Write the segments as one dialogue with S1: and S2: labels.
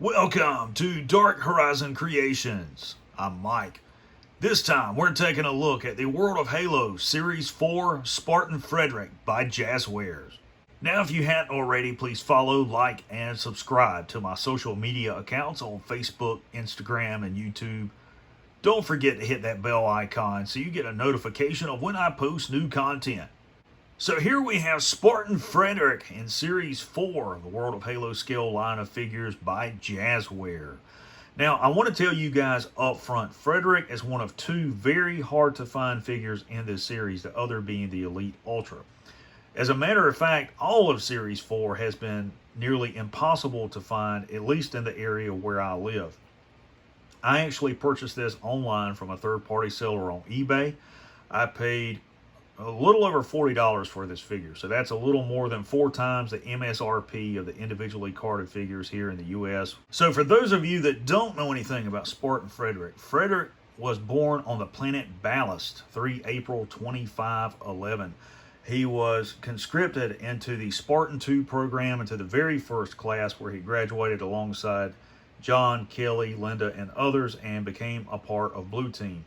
S1: Welcome to Dark Horizon Creations. I'm Mike. This time we're taking a look at the World of Halo Series 4 Spartan Frederic by Jazzwares. Now if you hadn't already, please follow, like, and subscribe to my social media accounts on Facebook, Instagram, and YouTube. Don't forget to hit that bell icon so you get a notification of when I post new content. So here we have Spartan Frederic in Series 4, the World of Halo scale line of figures by Jazzwares. Now, I want to tell you guys up front, Frederic is one of two very hard to find figures in this series, the other being the Elite Ultra. As a matter of fact, all of Series 4 has been nearly impossible to find, at least in the area where I live. I actually purchased this online from a third-party seller on eBay. I paid a little over $40 for this figure, so that's a little more than 4 times the MSRP of the individually carded figures here in the US. So for those of you that don't know anything about Spartan Frederic, Frederic was born on the planet Ballast 3 April 2511. He was conscripted into the Spartan 2 program, into the very first class where he graduated alongside John, Kelly, Linda, and others, and became a part of Blue Team.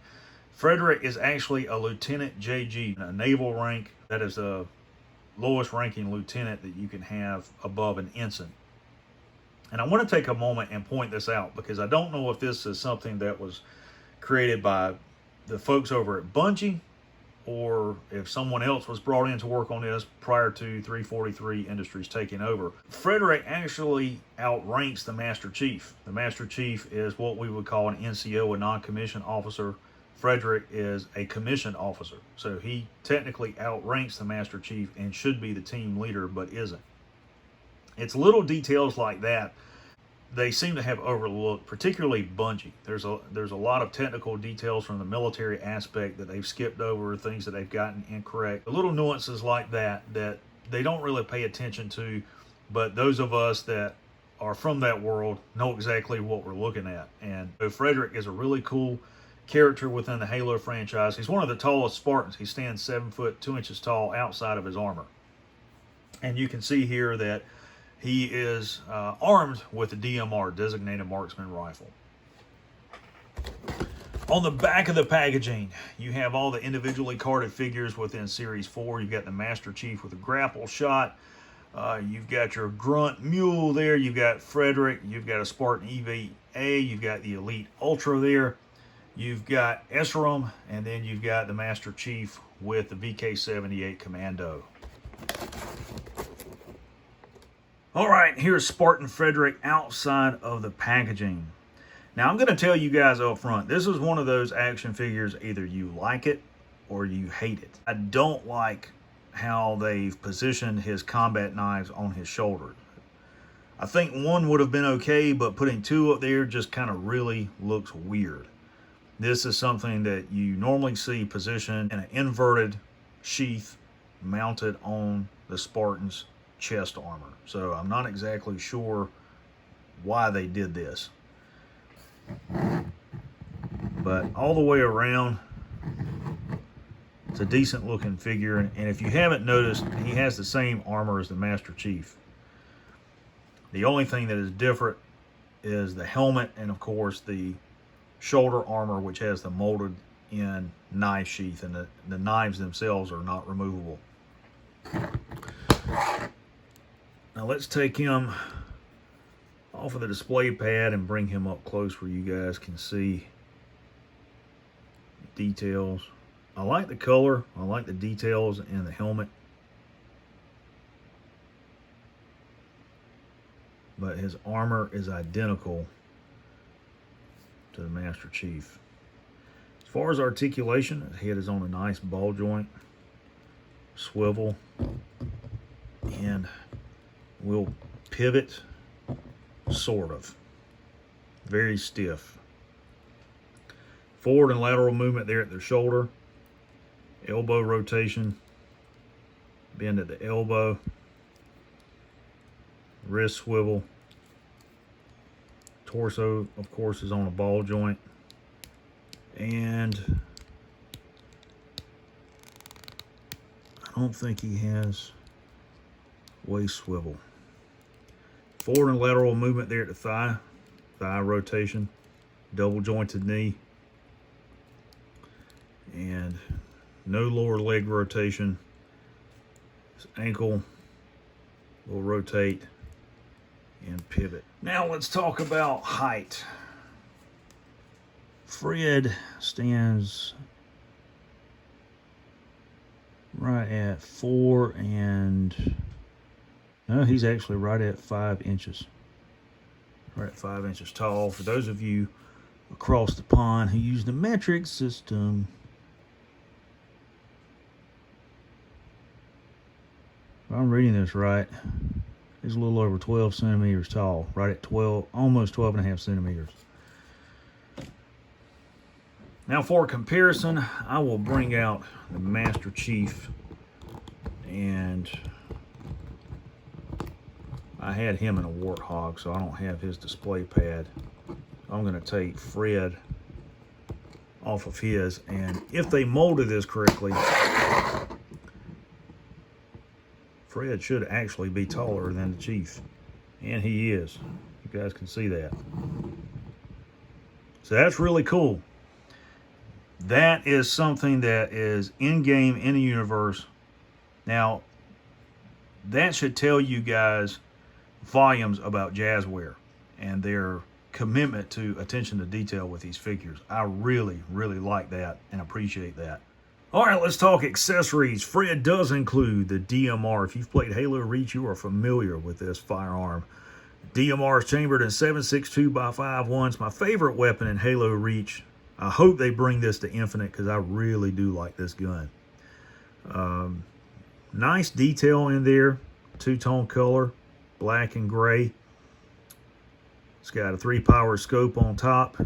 S1: Frederic is actually a Lieutenant JG, a naval rank. That is the lowest ranking lieutenant that you can have above an ensign. And I want to take a moment and point this out because I don't know if this is something that was created by the folks over at Bungie or if someone else was brought in to work on this prior to 343 Industries taking over. Frederic actually outranks the Master Chief. The Master Chief is what we would call an NCO, a non-commissioned officer. Frederic is a commissioned officer, so he technically outranks the Master Chief and should be the team leader, but isn't. It's little details like that they seem to have overlooked, particularly Bungie. There's a lot of technical details from the military aspect that they've skipped over, things that they've gotten incorrect. Little nuances like that that they don't really pay attention to, but those of us that are from that world know exactly what we're looking at. And so Frederic is a really cool character within the Halo franchise. He's one of the tallest Spartans. He stands 7 foot 2 inches tall outside of his armor. And you can see here that he is armed with the DMR, Designated Marksman Rifle. On the back of the packaging, you have all the individually carded figures within Series 4. You've got the Master Chief with a grapple shot. You've got your Grunt Mule there. You've got Frederic. You've got a Spartan EVA. You've got the Elite Ultra there. You've got Esram, and then you've got the Master Chief with the VK-78 Commando. All right, here's Spartan Frederic outside of the packaging. Now, I'm going to tell you guys up front, this is one of those action figures, either you like it or you hate it. I don't like how they've positioned his combat knives on his shoulder. I think one would have been okay, but putting two up there just kind of really looks weird. This is something that you normally see positioned in an inverted sheath mounted on the Spartan's chest armor. So I'm not exactly sure why they did this. But all the way around, it's a decent looking figure. And if you haven't noticed, he has the same armor as the Master Chief. The only thing that is different is the helmet and, of course, the shoulder armor, which has the molded in knife sheath, and the knives themselves are not removable. Now let's take him off of the display pad and bring him up close where you guys can see details. I like the color, I like the details in the helmet, but his armor is identical to the Master Chief. As far as articulation, his head is on a nice ball joint, swivel, and will pivot, sort of. Very stiff. Forward and lateral movement there at the shoulder, elbow rotation, bend at the elbow, wrist swivel. Torso, of course, is on a ball joint, and I don't think he has waist swivel. Forward and lateral movement there at the thigh, thigh rotation, double jointed knee, and no lower leg rotation. His ankle will rotate and pivot. Now let's talk about height. Fred stands right at 4 and no, he's actually right at 5 inches. Right at 5 inches tall. For those of you across the pond who use the metric system, if I'm reading this right, he's a little over 12 centimeters tall, right at 12, almost 12 and a half centimeters. Now for comparison, I will bring out the Master Chief, and I had him in a Warthog, so I don't have his display pad. I'm going to take Fred off of his, and if they molded this correctly, Fred should actually be taller than the Chief, and he is. You guys can see that. So that's really cool. That is something that is in-game, in the universe. Now, that should tell you guys volumes about Jazzware and their commitment to attention to detail with these figures. I really, really like that and appreciate that. All right, let's talk accessories. Fred does include the DMR. If you've played Halo Reach, you are familiar with this firearm. DMR is chambered in 7.62 by 5.1. It's my favorite weapon in Halo Reach. I hope they bring this to Infinite because I really do like this gun. Nice detail in there. Two-tone color, black and gray. It's got a 3-power scope on top.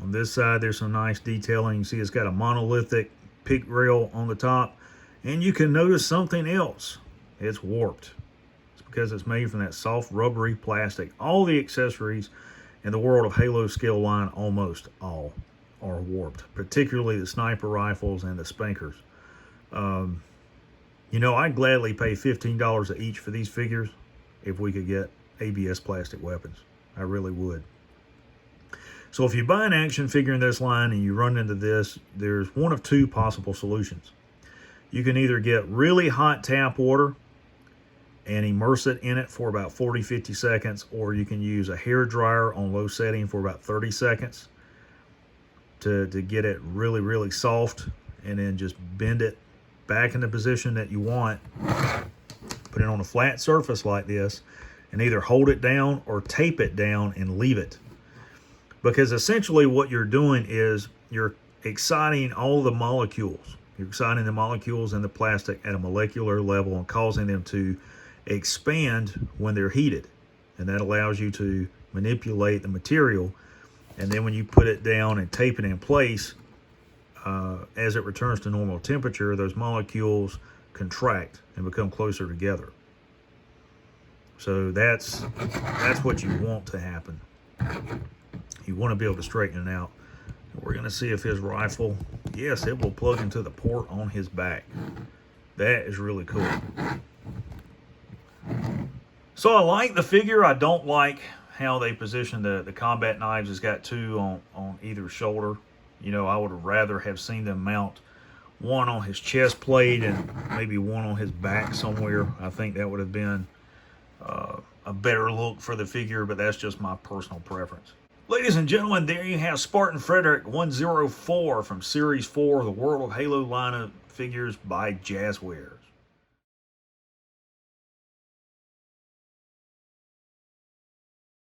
S1: On this side, there's some nice detailing. You see it's got a monolithic pick rail on the top. And you can notice something else. It's warped. It's because it's made from that soft, rubbery plastic. All the accessories in the World of Halo scale line, almost all, are warped. Particularly the sniper rifles and the spankers. You know, I'd gladly pay $15 each for these figures if we could get ABS plastic weapons. I really would. So if you buy an action figure in this line and you run into this, there's one of two possible solutions. You can either get really hot tap water and immerse it in it for about 40-50 seconds, or you can use a hair dryer on low setting for about 30 seconds to get it really, really soft, and then just bend it back in the position that you want. Put it on a flat surface like this and either hold it down or tape it down and leave it. Because essentially what you're doing is you're exciting all the molecules. You're exciting the molecules in the plastic at a molecular level and causing them to expand when they're heated. And that allows you to manipulate the material. And then when you put it down and tape it in place, as it returns to normal temperature, those molecules contract and become closer together. So that's what you want to happen. You want to be able to straighten it out. We're going to see if his rifle, yes, it will plug into the port on his back. That is really cool. So I like the figure. I don't like how they position the combat knives. It's got two on either shoulder. You know, I would have rather have seen them mount one on his chest plate and maybe one on his back somewhere. I think that would have been a better look for the figure, but that's just my personal preference. Ladies and gentlemen, there you have Spartan Frederic 104 from Series 4, the World of Halo line of figures by Jazzwares.